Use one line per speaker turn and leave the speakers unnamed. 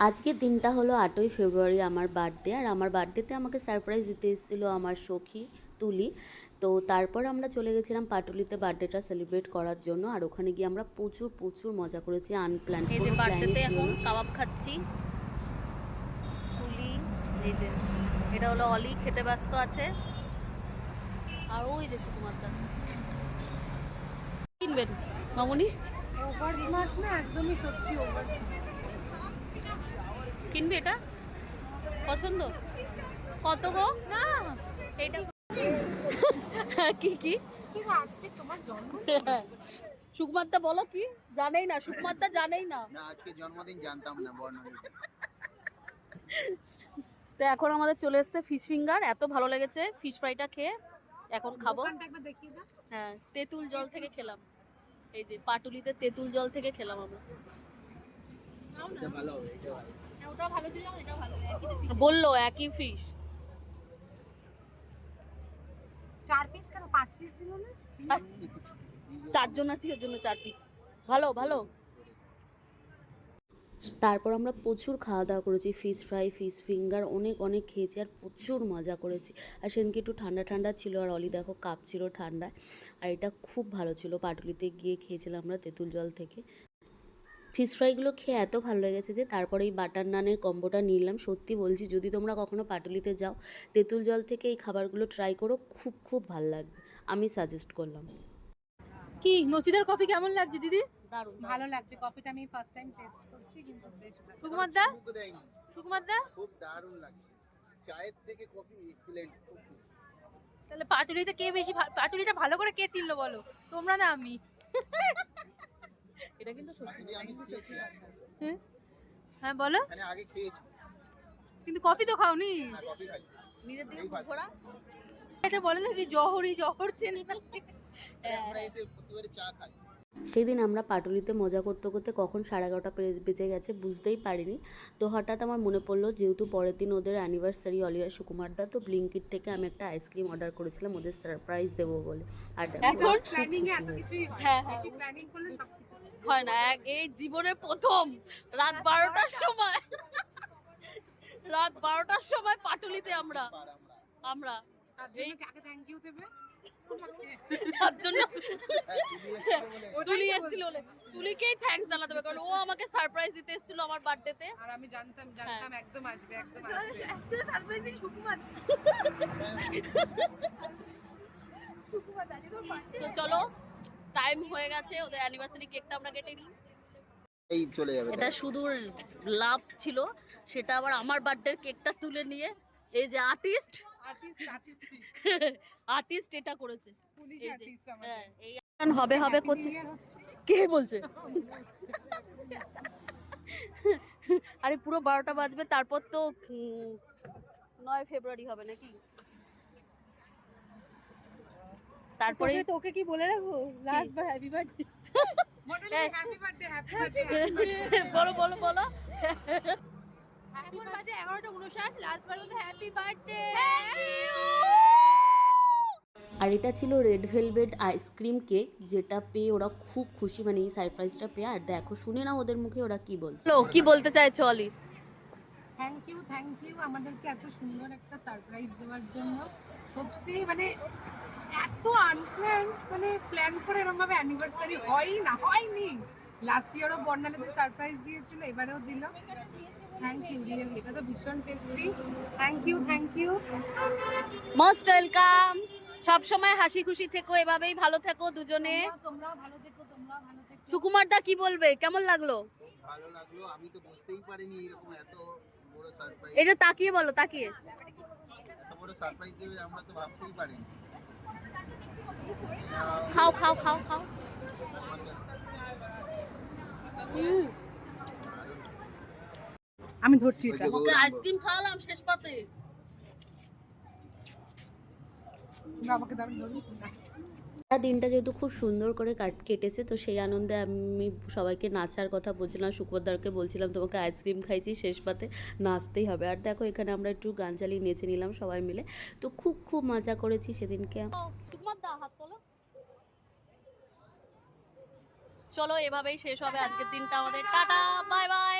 আজকের দিনটা হলো 8ই ফেব্রুয়ারি, আমার বার্থডে। আর আমার বার্থডেতে আমাকে সারপ্রাইজ দিতে এসেছিলো আমার সখী তুলি। তো তারপর আমরা চলে গেছিলাম পাটুলিতে বার্থডেটা সেলিব্রেট করার জন্য। আর ওখানে গিয়ে আমরা প্রচুর প্রচুর মজা করেছি, আনপ্ল্যান,
এই যে
কোনো প্ল্যানই
বার্থডেতে
ছিল
এখন
না।
কাবাব খাচ্ছি। তুলি, এই যে এটা হলো অলি, খেতে ব্যস্ত আছে। আর ওই যে সুকুমারদা কিনবেন মামুনি,
ওভার স্মার্ট না, একদমই সত্যি ওভার স্মার্ট।
কিনবে এটা? পছন্দ কত গো? না এইটা কি কি
কিন্তু আজকে তোমার জন্মদিন।
সুকুমারদা বলো কি? জানেই না, সুকুমারদা জানেই না।
না, আজকে জন্মদিন জানতাম না বর্ণালীতে।
তো এখন আমাদের চলে এসেছে ফিশ ফিঙ্গার, এত ভালো লেগেছে ফিশ ফ্রাইটা খেয়ে। এখন খাবো।
দোকানটা একবার দেখিয়ে দাও।
হ্যাঁ, তেঁতুল জল থেকে খেলাম। এই যে পাটুলিতে তেঁতুল জল থেকে খেলাম আমরা।
এটা ভালো হবে, এটা ভালো।
ওটাও ভালো ছিল, এটাও ভালো, বললো একই ফিশ।
4 পিস কেন 5 পিস দিল না?
4 জন আছি, ওর জন্য 4 পিস। ভালো ভালো।
তারপর আমরা প্রচুর খাওয়া দাওয়া করেছি, ফিশ ফ্রাই, ফিশ ফিঙ্গার, অনেক অনেক খেয়েছি আর প্রচুর মজা করেছি। আর সেদিনকে একটু ঠান্ডা ঠান্ডা ছিল, আর অলি দেখো কাপ ছিল ঠান্ডায়। আর এটা খুব ভালো ছিল, পাটুলিতে গিয়ে খেয়েছিলাম আমরা তেঁতুল জল থেকে। ফিশ ফ্রাইগুলো খেয়ে এত ভালো লেগেছে যে তারপরে এই বাটার নানের কম্বোটা নিলাম। সত্যি বলছি, যদি তোমরা কখনো পাটুলিতে যাও, তেঁতুল জল থেকে এই খাবারগুলো ট্রাই করো, খুব খুব ভালো লাগবে, আমি সাজেস্ট করলাম।
কি নচিদার কফি কেমন লাগছে দিদি? দারুণ
ভালো লাগছে কফিটা, আমি ফার্স্ট টাইম টেস্ট করছি, কিন্তু বেশ ভালো।
সুকুমারদা,
চুমুকও দেয়নি।
সুকুমারদা
খুব দারুণ লাগছে, চায়ের থেকে কফি এক্সিলেন্ট।
তাহলে পাটুলিতে কে বেশি পাটুলিটা ভালো করে কে চিনলো বলো? তোমরা না আমি? এটা কিন্তু সত্যি।
আমি খেয়েছি,
হ্যাঁ বলো।
মানে আগে খেয়েছি,
কিন্তু কফি তো খাওনি।
না কফি খাই।
নিজের দিকে
এই ফার্স্ট।
ঘোরা। এটা বলে দেখি জহরি জহর চেনে না।
আমরা এসে প্রতিবারই চা খাই।
সেদিন আমরা পাটুলিতে মজা করতে করতে কখন 11:30 বেজে গেছে বুঝতেই পারিনি। তো হঠাৎ আমার মনে পড়লো, যেহেতু পরের দিন ওদের অ্যানিভার্সারি, অলিয়া সুকুমারদা, তো ব্লিঙ্কিট থেকে আমি একটা আইসক্রিম অর্ডার করেছিলাম ওদের সারপ্রাইজ দেবো বলে। আর
এখন
প্ল্যানিং এ এত কিছুই হয়।
হ্যাঁ,
বেশি প্ল্যানিং করলে সবকিছু
হয় না। এই জীবনে প্রথম রাত 12টার সময়, রাত 12টার সময় পাটুলিতে আমরা আমরা
তার জন্য কাকে থ্যাংক ইউ দেবে?
তার জন্য
হ্যাঁ, তুমি এসেছিলে বলে।
তুলি এসেছিল বলে তুলিকেই থ্যাঙ্কস জানাতে হবে, কারণ ও আমাকে সারপ্রাইজ দিতে এসেছিল আমার বার্থডেতে।
আর আমি জানতাম একদম আসবে, একদম আসবে।
অ্যাকচুয়ালি সারপ্রাইজ দিই সুকুমার। তো চলো, টাইম হয়ে গেছে, ওদের অ্যানিভার্সারি কেকটা আমরা কেটে নিই।
এই চলে যাবে।
এটা শুধু লাভ ছিল, সেটা আবার আমার বার্থডের কেকটা তুলে নিয়ে এই যে আর্টিস্ট আর্টিস্ট এটা করেছে।
পুলিশ
এই যে,
আর্টিস্ট
হ্যাঁ,
আমাদের।
এই হবে হবে করছে। কে বলছে? আরে পুরো 12টা বাজবে, তারপর তো 9 ফেব্রুয়ারি হবে নাকি? তারপরে
তোকে কি বলে রাখবো লাস্ট বার happy birthday. Happy birthday, happy birthday.
বলো বলো বলো।
এখন বাজে 11:59, লাস্ট বার বলতে হ্যাপি বার্থডে।
আর এটা ছিল রেড ভেলভেট আইসক্রিম কেক, যেটা পেয়ে ওরা খুব খুশি, মানে এই সারপ্রাইজটা পেয়ে। আর দেখো, শুনে না ওদের মুখে ওরা কি বলছে।
কি বলতে চাইছো অলি?
থ্যাংক ইউ আমাদেরকে এত সুন্দর একটা সারপ্রাইজ দেওয়ার জন্য। সত্যি মানে এত আনপ্ল্যান্ড, মানে প্ল্যান করে এরকম ভাবে অ্যানিভার্সারি হয়নি। লাস্ট ইয়ারও বর্ণালীতে সারপ্রাইজ দিয়েছিল, এবারেও দিল। থ্যাংক ইউ রিয়েলি, এটা তো ভীষণ tasty. Thank you.
Most welcome. সব সময় হাসি খুশি থেকো, এভাবেই ভালো থেকো দুজনে।
তোমরাও ভালো থেকো।
সুকুমারদা কি বলবে, কেমন লাগলো?
ভালো লাগলো, আমি তো বুঝতেই পারিনি এরকম এত বড় সারপ্রাইজ।
এটা তাকিয়ে বলো, তাকিয়ে।
এত বড় সারপ্রাইজ দেবে আমরা তো ভাবতেই পারিনি।
খাও খাও খাও খাও।
আমি ধরছি এটা।
ওকে আইসক্রিম খাওয়ালাম শেষ পাতে।
আমাকে দাও, ধরুন।
দিনটা যেহেতু খুব সুন্দর করে কেটেছে, তো সেই আনন্দে আমি সবাইকে নাচার কথা বলছিলাম, সুকুমারদাকে বলছিলাম তোমাকে আইসক্রিম খাইছি, শেষ পাতে নাচতেই হবে। আর দেখো, এখানে আমরা একটু গান চালিয়ে নেচে নিলাম সবাই মিলে। তো খুব খুব মজা করেছি সেদিনকে।
সুকুমারদা হাত তোলো। চলো, এভাবেই শেষ হবে আজকের দিনটা আমাদের। Tata, bye bye.